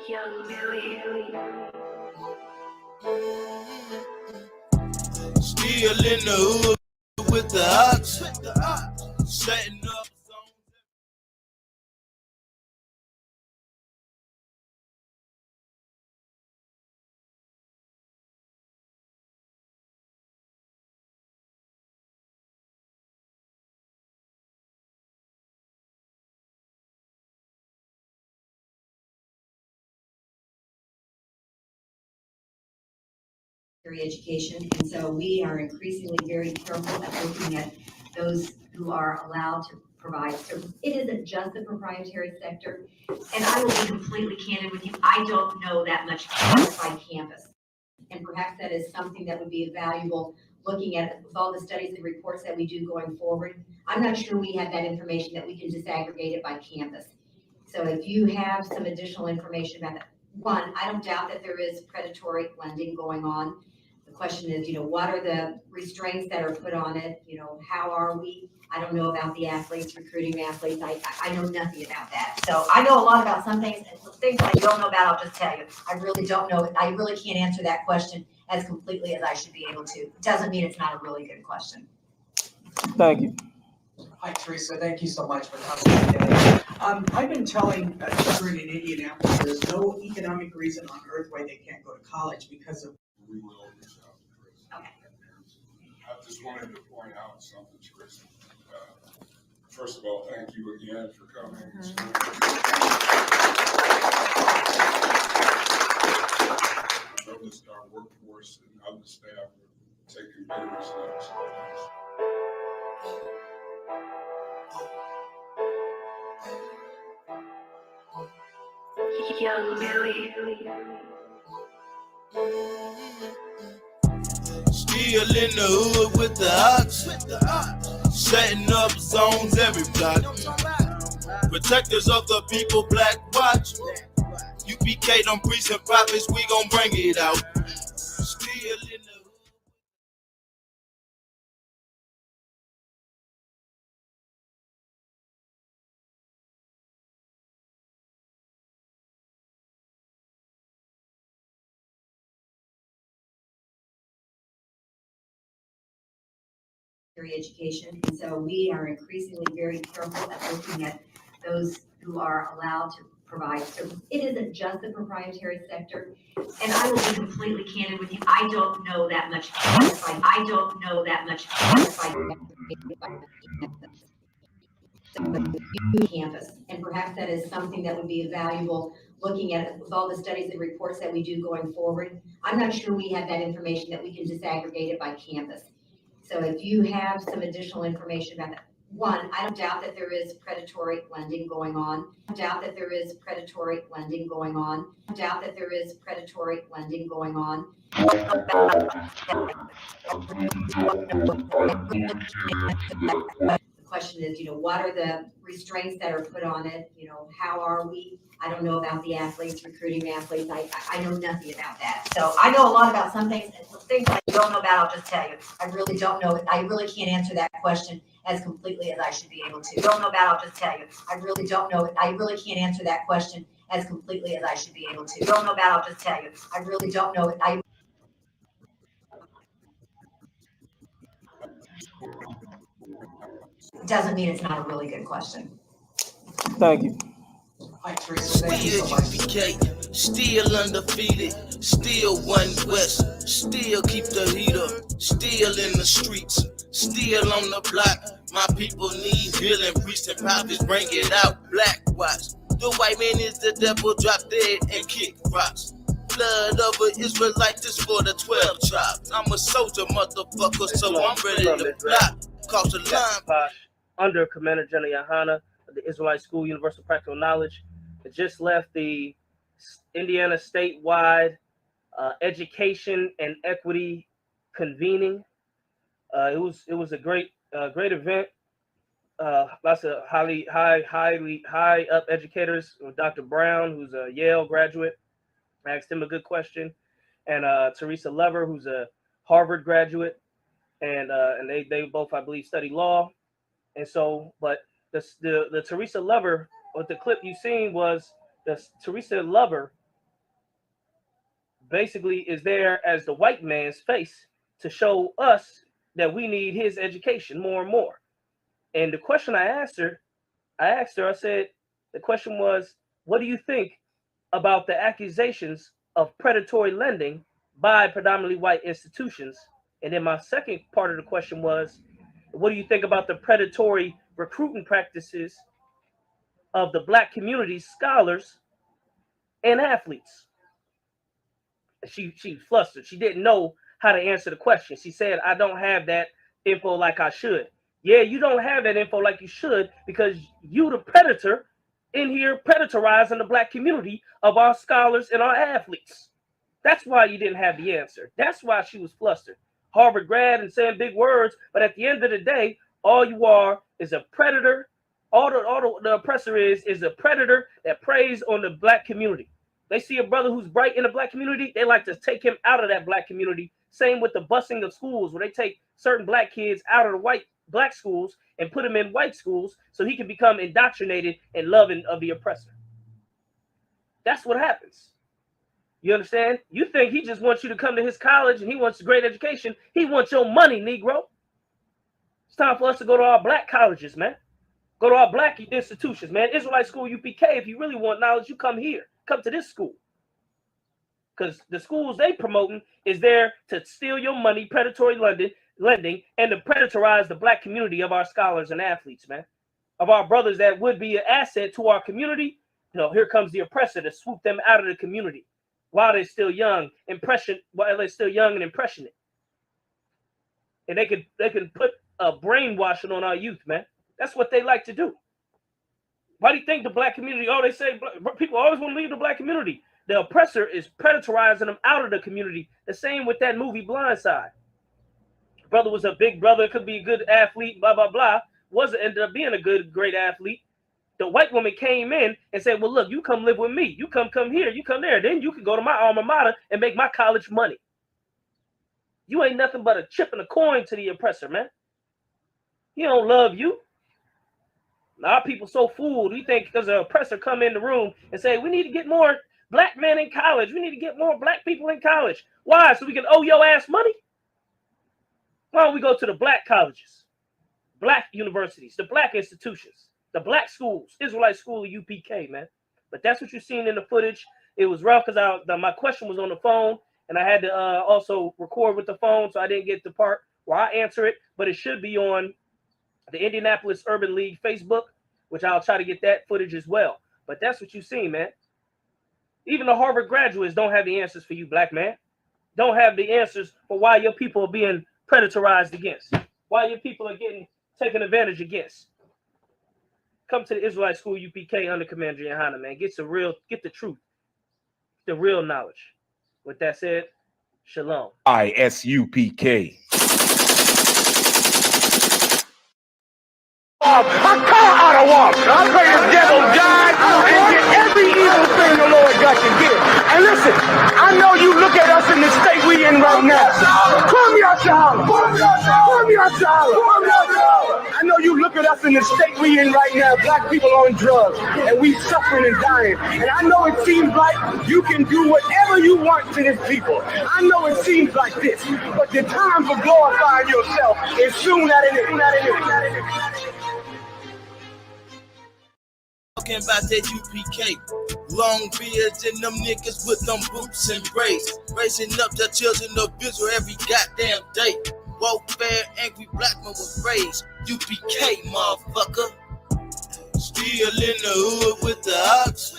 Young Billy. Still in the hood with the ox, setting up zones. Education, and so we are increasingly very careful at looking at those who are allowed to provide service. It isn't just the proprietary sector, and I will be completely candid with you, I don't know that much campus by campus, and perhaps that is something that would be valuable looking at with all the studies and reports that we do going forward. I'm not sure we have that information that we can disaggregate it by campus. So if you have some additional information about that, one, I don't doubt that there is predatory lending going on. The question is, what are the restraints that are put on it? How are we? I don't know about the athletes, recruiting athletes. I know nothing about that. So I know a lot about some things, and some things I don't know about, I'll just tell you. I really don't know. I really can't answer that question as completely as I should be able to. It doesn't mean it's not a really good question. Thank you. Hi, Teresa. Thank you so much for coming today. I've been telling children in Indianapolis there's no economic reason on earth why they can't go to college because of. We will reach out to Chris. Okay. I just wanted to point out something, Teresa. First of all, thank you again for coming. I noticed our workforce and other staff are taking better steps. Young Billy. Still in the hood with the ox, setting up zones every block. Protectors of the people, Black Watch. UPK, them priests and prophets, we gon' bring it out. Still in the Education, and so we are increasingly very careful at looking at those who are allowed to provide service. It isn't just the proprietary sector, and I will be completely candid with you, I don't know that much campus campus, and perhaps that is something that would be valuable looking at with all the studies and reports that we do going forward. I'm not sure we have that information that we can disaggregate it by campus. So if you have some additional information about that, one, I don't doubt that there is predatory lending going on. I doubt that there is predatory lending going on. I doubt that there is predatory lending going on. The question is, what are the restraints that are put on it? How are we? I don't know about the athletes, recruiting athletes. I know nothing about that. So I know a lot about some things, and some things I don't know about, I'll just tell you. I really don't know. I really can't answer that question as completely as I should be able to. Don't know about, I'll just tell you. I really don't know. I really can't answer that question as completely as I should be able to. Don't know about, I'll just tell you. I really don't know. Doesn't mean it's not a really good question. Thank you. Hi, Teresa. Thank you so much. UPK, still undefeated, still one West, still keep the heat up, still in the streets, still on the block. My people need healing, priests and prophets, bring it out. Black Watch, the white man is the devil, drop dead and kick rocks. Blood of an Israelite, this for the 12 tribes. I'm a soldier, motherfucker, so I'm ready to block. Cross the line. Under Commander General Yahana of the Israelite School Universal Practical Knowledge. It just left the Indiana statewide education and equity convening. It was a great event. Lots of high up educators. Dr. Brown, who's a Yale graduate, I asked him a good question, and Teresa Lubbers, who's a Harvard graduate, and they both, I believe, study law. And so, but the Teresa Lubbers, what the clip you seen was the Teresa Lubbers basically is there as the white man's face to show us that we need his education more and more. And the question I asked her, I said, the question was, what do you think about the accusations of predatory lending by predominantly white institutions? And then my second part of the question was, what do you think about the predatory recruiting practices of the black community scholars and athletes? She flustered. She didn't know how to answer the question. She said, I don't have that info like I should. Yeah, you don't have that info like you should because you the predator in here predatorizing the black community of our scholars and our athletes. That's why you didn't have the answer. That's why she was flustered. Harvard grad and saying big words, but at the end of the day, all you are is a predator. All the oppressor is a predator that preys on the black community. They see a brother who's bright in the black community, they like to take him out of that black community. Same with the busing of schools, where they take certain black kids out of the black schools and put them in white schools so he can become indoctrinated and loving of the oppressor. That's what happens. You understand? You think he just wants you to come to his college and he wants a great education. He wants your money, Negro. It's time for us to go to our black colleges, man. Go to our black institutions, man. Israelite school, UPK, if you really want knowledge, you come here. Come to this school. Because the schools they promoting is there to steal your money, predatory lending, and to predatorize the black community of our scholars and athletes, man. Of our brothers that would be an asset to our community. You know, here comes the oppressor to swoop them out of the community while they're still young, and impressionate. And they can put a brainwashing on our youth, man. That's what they like to do. Why do you think the black community, they say people always want to leave the black community? The oppressor is predatorizing them out of the community. The same with that movie Blindside. Brother was a big brother, could be a good athlete, blah, blah, blah. Ended up being a great athlete. The white woman came in and said, well, look, you come live with me. You come here, you come there. Then you can go to my alma mater and make my college money. You ain't nothing but a chip and a coin to the oppressor, man. He don't love you. Our people so fooled. We think because the oppressor come in the room and say, we need to get more black men in college. We need to get more black people in college. Why? So we can owe your ass money? Why don't we go to the black colleges, black universities, the black institutions, the black schools, Israelite school of UPK, man. But that's what you're seeing in the footage. It was rough because my question was on the phone and I had to also record with the phone, so I didn't get the part where I answer it, but it should be on the Indianapolis Urban League Facebook, which I'll try to get that footage as well. But that's what you see, man. Even the Harvard graduates don't have the answers for you, black man. Don't have the answers for why your people are being predatorized against, why your people are getting taken advantage against. Come to the Israelite School UPK under Commander Yohana, man. Get the truth, the real knowledge. With that said, shalom. ISUPK. I call out a walk. I pray the devil die and get every evil thing the Lord God can give. And listen, I know you look at us in the state we in right now. Come here, child. Come here, child. I know you look at us in the state we in right now. Black people on drugs, and we suffering and dying. And I know it seems like you can do whatever you want to this people. I know it seems like this, but the time for glorifying yourself is soon at an end. Talking about that UPK, long beards and them niggas with them boots and braids, raising up the children of Israel every goddamn day. Welfare, angry black man was raised. UPK, motherfucker. Still in the hood with the ox.